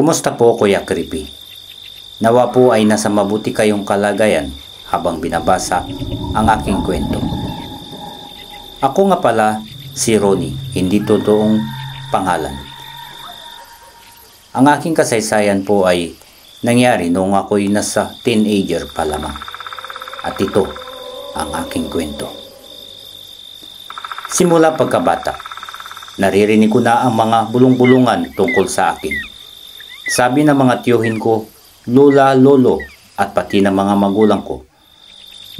Kumusta po Kuya Creepy? Nawa po ay nasa mabuti kayong kalagayan habang binabasa ang aking kwento. Ako nga pala si Ronnie, hindi totoong pangalan. Ang aking kasaysayan po ay nangyari noong ako'y nasa teenager pa lamang. At ito ang aking kwento. Simula pagkabata, naririnig ko na ang mga bulong-bulungan tungkol sa akin. Sabi ng mga tiyuhin ko, lola, lolo at pati ng mga magulang ko,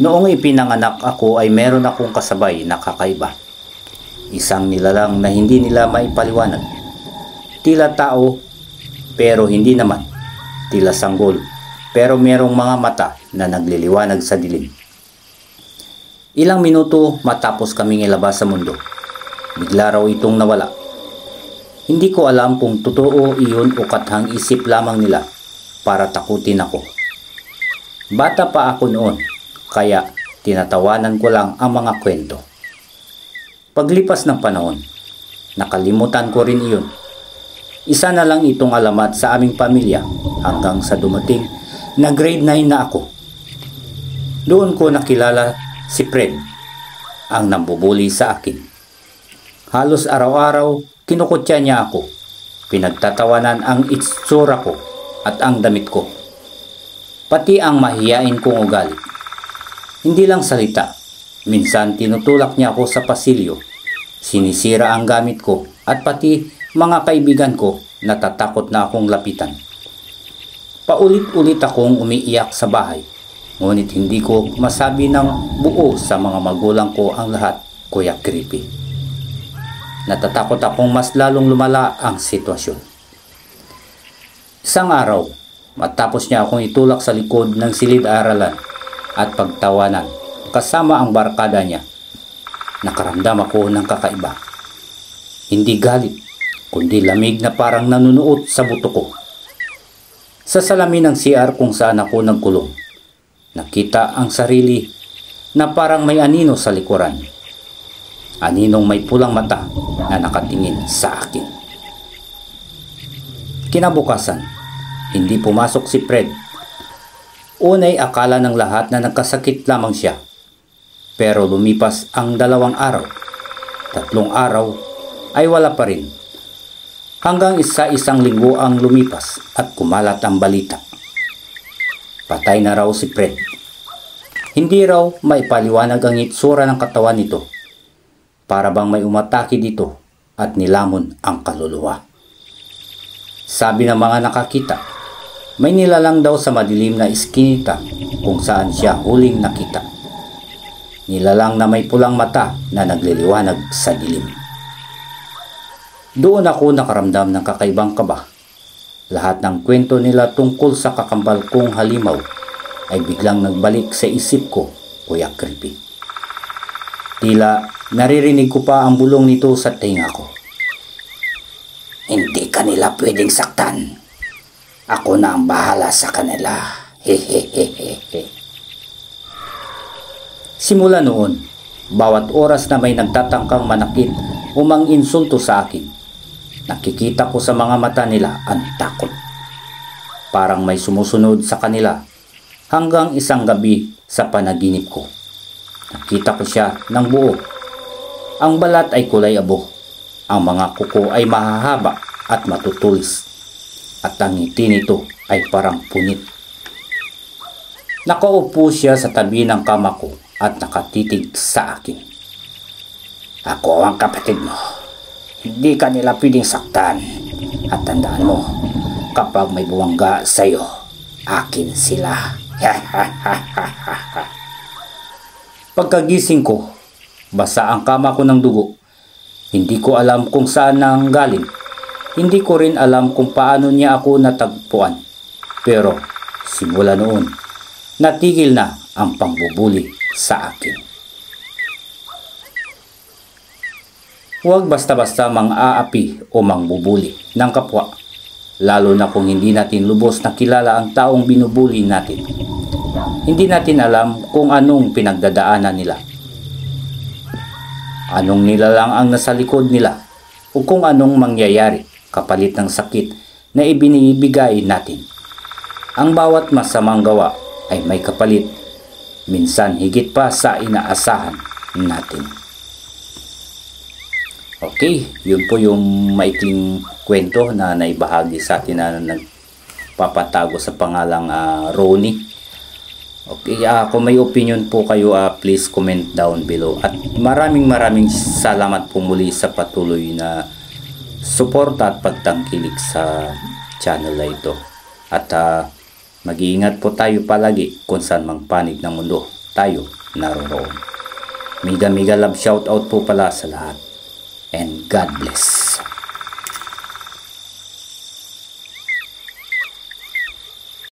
noong ipinanganak ako ay meron akong kasabay na kakaiba. Isang nilalang na hindi nila maipaliwanag. Tila tao pero hindi naman. Tila sanggol pero merong mga mata na nagliliwanag sa dilim. Ilang minuto matapos kaming ilabas sa mundo, bigla raw itong nawala. Hindi ko alam kung totoo iyon o kathang isip lamang nila para takutin ako. Bata pa ako noon, kaya tinatawanan ko lang ang mga kwento. Paglipas ng panahon, nakalimutan ko rin iyon. Isa na lang itong alamat sa aming pamilya hanggang sa dumating na grade 9 na ako. Doon ko nakilala si Fred, ang nambubuli sa akin. Halos araw-araw kinukutya niya ako. Pinagtatawanan ang itsura ko at ang damit ko. Pati ang mahiyain kong ugali. Hindi lang salita. Minsan tinutulak niya ako sa pasilyo. Sinisira ang gamit ko at pati mga kaibigan ko natatakot na akong lapitan. Paulit-ulit akong umiiyak sa bahay. Ngunit hindi ko masabi ng buo sa mga magulang ko ang lahat, Kuya Creepy. Natatakot akong mas lalong lumala ang sitwasyon. Isang araw, matapos niya akong itulak sa likod ng silid-aralan at pagtawanan kasama ang barkada niya, nakaramdam ako ng kakaiba. Hindi galit, kundi lamig na parang nanunuot sa buto ko. Sa salamin ng CR kung saan ako nagkulong, nakita ang sarili na parang may anino sa likuran. Aninong may pulang mata na nakatingin sa akin. Kinabukasan, hindi pumasok si Fred. Unay akala ng lahat na nagkasakit lamang siya. Pero lumipas ang 2 araw. 3 araw ay wala pa rin. Hanggang isang linggo ang lumipas at kumalat ang balita. Patay na raw si Fred. Hindi raw maipaliwanag ang itsura ng katawan nito. Para bang may umatake dito at nilamon ang kaluluwa. Sabi ng mga nakakita, may nilalang daw sa madilim na iskinita kung saan siya huling nakita. Nilalang na may pulang mata na nagliliwanag sa dilim. Doon ako nakaramdam ng kakaibang kaba. Lahat ng kwento nila tungkol sa kakambal kong halimaw ay biglang nagbalik sa isip ko, Kuya Creepy. Tila naririnig ko pa ang bulong nito sa tinga ko. Hindi kanila pwedeng saktan. Ako na ang bahala sa kanila. Hehehehe. Simula noon, bawat oras na may nagtatangkang manakit o mang-insulto sa akin, nakikita ko sa mga mata nila ang takot. Parang may sumusunod sa kanila hanggang isang gabi sa panaginip ko. Nakita ko siya ng buo. Ang balat ay kulay abo. Ang mga kuko ay mahahaba at matutulis. At ang ngiti nito ay parang punit. Nakaupo siya sa tabi ng kama ko at nakatitig sa akin. Ako ang kapatid mo. Hindi ka nila pwedeng saktan. At tandaan mo, kapag may buwangga sa'yo, akin sila. Pagkagising ko, basa ang kama ko ng dugo. Hindi ko alam kung saan nang galing. Hindi ko rin alam kung paano niya ako natagpuan. Pero simula noon, natigil na ang pangbubuli sa akin. Huwag basta-basta mang-aapi o mangbubuli ng kapwa. Lalo na kung hindi natin lubos na kilala ang taong binubuli natin. Hindi natin alam kung anong pinagdadaanan nila. Anong nilalang ang nasa likod nila o kung anong mangyayari kapalit ng sakit na ibinibigay natin. Ang bawat masamang gawa ay may kapalit, minsan higit pa sa inaasahan natin. Okay, yun po yung maikling kwento na naibahagi sa atin na nagpapatago sa pangalang Ronnie. Okay, kung may opinion po kayo, please comment down below. At maraming salamat po muli sa patuloy na suporta at pagtangkilik sa channel na ito. At mag-iingat po tayo palagi kung saan mang panig ng mundo tayo naroroon. Mega love shoutout po pala sa lahat. And God bless.